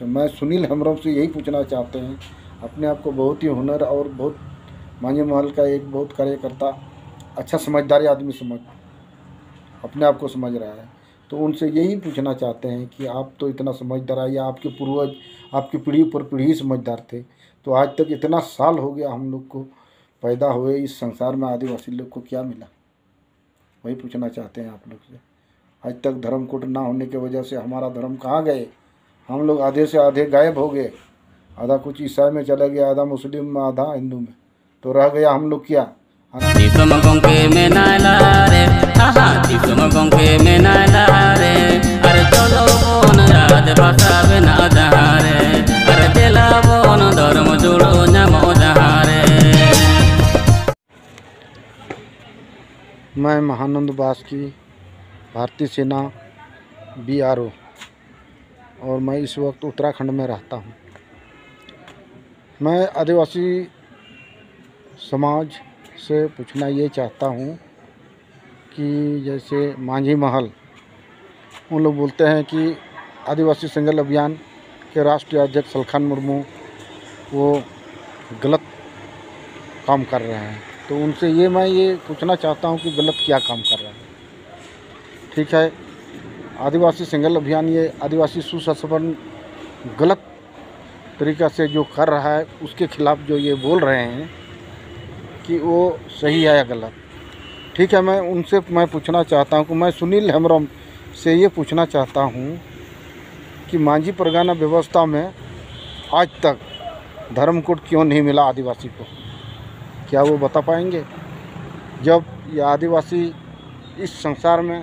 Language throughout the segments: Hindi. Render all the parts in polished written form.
मैं सुनील हेम्ब्रम से यही पूछना चाहते हैं, अपने आप को बहुत ही हुनर और बहुत मांझी महल का एक बहुत कार्यकर्ता, अच्छा समझदार आदमी अपने आप को समझ रहा है। तो उनसे यही पूछना चाहते हैं कि आप तो इतना समझदार है, या आपके पूर्वज आपकी पीढ़ी पर पीढ़ी समझदार थे, तो आज तक इतना साल हो गया हम लोग को पैदा हुए इस संसार में, आदिवासी लोग को क्या मिला? वही पूछना चाहते हैं आप लोग से। आज तक धर्म कोड ना होने की वजह से हमारा धर्म कहाँ गए? हम लोग आधे से आधे गायब हो गए। आधा कुछ ईसाई में चला गया, आधा मुस्लिम में, आधा हिंदू में, तो रह गया हम लोग क्या? मैं महानंद बास्की, भारतीय सेना BRO, और मैं इस वक्त उत्तराखंड में रहता हूँ। मैं आदिवासी समाज से पूछना ये चाहता हूँ कि जैसे मांझी महल, उन लोग बोलते हैं कि आदिवासी संगठन अभियान के राष्ट्रीय अध्यक्ष सलखान मुर्मू वो गलत काम कर रहे हैं, तो उनसे मैं ये पूछना चाहता हूँ कि गलत क्या काम कर रहे हैं? ठीक है, आदिवासी संगठन अभियान ये आदिवासी सुशासन गलत तरीक़ा से जो कर रहा है, उसके खिलाफ़ जो ये बोल रहे हैं कि वो सही है या गलत। ठीक है, मैं उनसे पूछना चाहता हूँ कि मैं सुनील हेम्ब्रम से ये पूछना चाहता हूँ कि मांझी परगना व्यवस्था में आज तक धर्म कोड क्यों नहीं मिला आदिवासी को? क्या वो बता पाएंगे? जब ये आदिवासी इस संसार में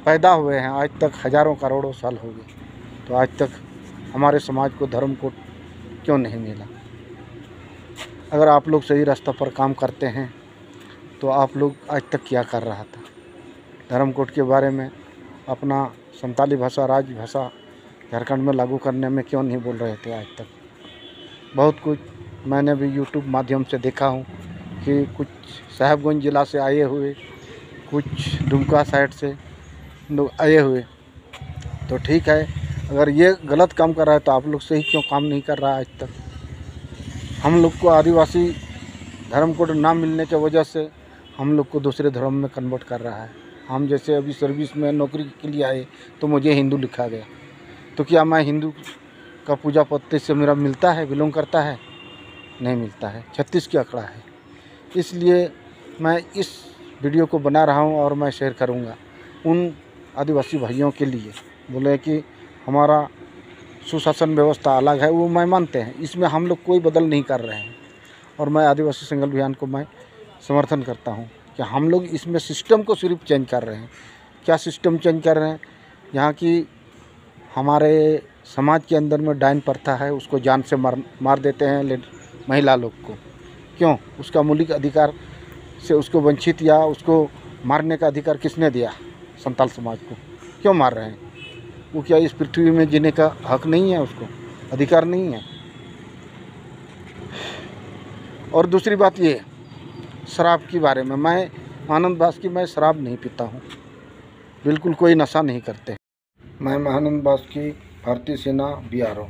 पैदा हुए हैं, आज तक हज़ारों करोड़ों साल हो गए, तो आज तक हमारे समाज को धर्म कोड क्यों नहीं मिला? अगर आप लोग सही रास्ता पर काम करते हैं तो आप लोग आज तक क्या कर रहा था? धर्म कोड के बारे में अपना संताली भाषा राजभाषा झारखंड में लागू करने में क्यों नहीं बोल रहे थे? आज तक बहुत कुछ मैंने भी यूट्यूब माध्यम से देखा हूँ कि कुछ साहेबगंज जिला से आए हुए, कुछ दुमका साइड से लोग आए हुए। तो ठीक है, अगर ये गलत काम कर रहा है तो आप लोग सही क्यों काम नहीं कर रहा है आज तक? हम लोग को आदिवासी धर्म कोड ना मिलने की वजह से हम लोग को दूसरे धर्म में कन्वर्ट कर रहा है। हम जैसे अभी सर्विस में नौकरी के लिए आए तो मुझे हिंदू लिखा गया, तो क्या मैं हिंदू का पूजा पत्ते से मेरा मिलता है, बिलोंग करता है? नहीं मिलता है। 36 का आंकड़ा है। इसलिए मैं इस वीडियो को बना रहा हूँ और मैं शेयर करूँगा उन आदिवासी भाइयों के लिए। बोले कि हमारा सुशासन व्यवस्था अलग है, वो मैं मानते हैं, इसमें हम लोग कोई बदल नहीं कर रहे हैं, और मैं आदिवासी संगठन अभियान को मैं समर्थन करता हूँ कि हम लोग इसमें सिस्टम को सिर्फ चेंज कर रहे हैं। क्या सिस्टम चेंज कर रहे हैं? यहाँ की हमारे समाज के अंदर में डायन प्रथा है, उसको जान से मार देते हैं महिला लोग को। क्यों? उसका मौलिक अधिकार से उसको वंचित या उसको मारने का अधिकार किसने दिया? संताल समाज को। क्यों मार रहे हैं? वो क्या इस पृथ्वी में जीने का हक नहीं है? उसको अधिकार नहीं है? और दूसरी बात ये, शराब के बारे में, मैं महानंद बास्की, मैं शराब नहीं पीता हूँ, बिल्कुल कोई नशा नहीं करते। मैं महानंद बास्की, भारतीय सेना BRO।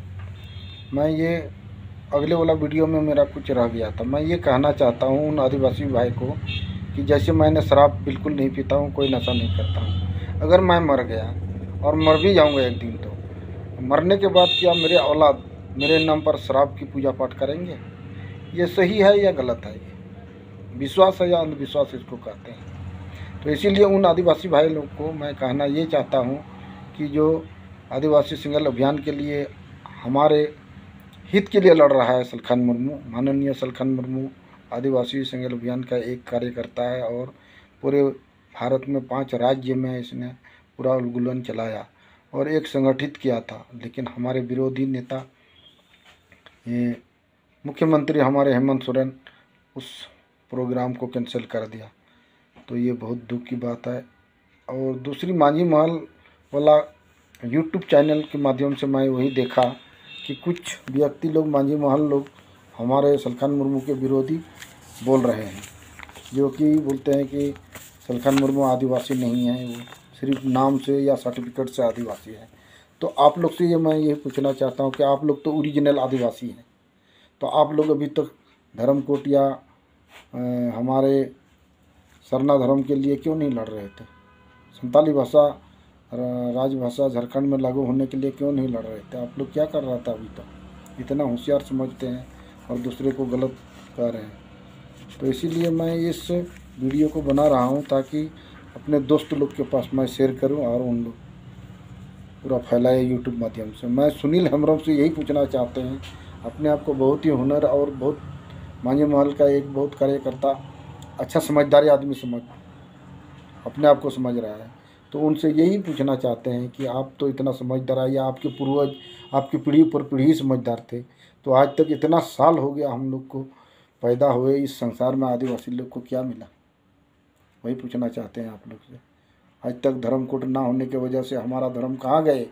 मैं ये अगले वाला वीडियो में मेरा कुछ रह गया था। मैं ये कहना चाहता हूँ उन आदिवासी भाई को कि जैसे मैंने शराब बिल्कुल नहीं पीता हूँ, कोई नशा नहीं करता हूँ, अगर मैं मर गया और मर भी जाऊँगा एक दिन, तो मरने के बाद क्या मेरे औलाद मेरे नाम पर शराब की पूजा पाठ करेंगे? ये सही है या गलत है? ये विश्वास है या अंधविश्वास इसको कहते हैं? तो इसीलिए उन आदिवासी भाई लोग को मैं कहना ये चाहता हूँ कि जो आदिवासी संगठन अभियान के लिए हमारे हित के लिए लड़ रहा है सलखान मुर्मू, माननीय सलखान मुर्मू आदिवासी संगठन अभियान का एक कार्यकर्ता है, और पूरे भारत में 5 राज्य में इसने पूरा उलगुलन चलाया और एक संगठित किया था। लेकिन हमारे विरोधी नेता, ये मुख्यमंत्री हमारे हेमंत सोरेन, उस प्रोग्राम को कैंसिल कर दिया। तो ये बहुत दुख की बात है। और दूसरी मांझी महल वाला यूट्यूब चैनल के माध्यम से मैं वही देखा कि कुछ व्यक्ति लोग, मांझी महल लोग, हमारे सलखान मुर्मू के विरोधी बोल रहे हैं, जो कि बोलते हैं कि सलखान मुर्मू आदिवासी नहीं है, वो सिर्फ नाम से या सर्टिफिकेट से आदिवासी है। तो आप लोग से ये मैं ये पूछना चाहता हूँ कि आप लोग तो ओरिजिनल आदिवासी हैं, तो आप लोग अभी तक धर्मकोट या हमारे सरना धर्म के लिए क्यों नहीं लड़ रहे थे? संताली भाषा राजभाषा झारखंड में लागू होने के लिए क्यों नहीं लड़ रहे थे? आप लोग क्या कर रहा था अभी तक? इतना होशियार समझते हैं और दूसरे को गलत कह रहे हैं। तो इसीलिए मैं इस वीडियो को बना रहा हूँ ताकि अपने दोस्त लोग के पास मैं शेयर करूँ और उन लोग पूरा फैलाए यूट्यूब माध्यम से। मैं सुनील हेम्ब्रम से यही पूछना चाहते हैं, अपने आप को बहुत ही हुनर और बहुत मांझी महल का एक बहुत कार्यकर्ता, अच्छा समझदारी आदमी समझ अपने आप को समझ रहा है, तो उनसे यही पूछना चाहते हैं कि आप तो इतना समझदार है, या आपके पूर्वज आपकी पीढ़ी पर पीढ़ी समझदार थे, तो आज तक इतना साल हो गया हम लोग को पैदा हुए इस संसार में, आदिवासी लोग को क्या मिला? वही पूछना चाहते हैं आप लोग से। आज तक धर्मकोट ना होने की वजह से हमारा धर्म कहाँ गए?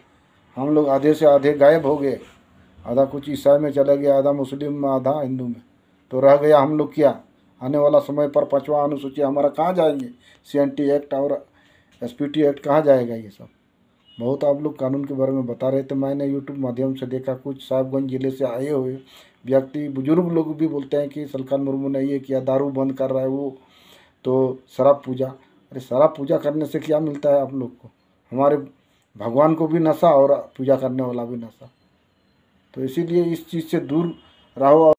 हम लोग आधे से आधे गायब हो गए, आधा कुछ ईसाई में चला गया, आधा मुस्लिम में, आधा हिंदू में, तो रह गया हम लोग क्या? आने वाला समय पर 5वां अनुसूची हमारा कहाँ जाएंगे? CNT एक्ट और SPT एक्ट कहाँ जाएगा? ये सब बहुत आप लोग कानून के बारे में बता रहे थे। मैंने यूट्यूब माध्यम से देखा, कुछ साहिबगंज ज़िले से आए हुए व्यक्ति, बुजुर्ग लोग भी बोलते हैं कि सलखान मुर्मू ने ये किया, दारू बंद कर रहा है वो, तो शराब पूजा। अरे शराब पूजा करने से क्या मिलता है आप लोग को? हमारे भगवान को भी नशा और पूजा करने वाला भी नशा। तो इसीलिए इस चीज़ से दूर रहो।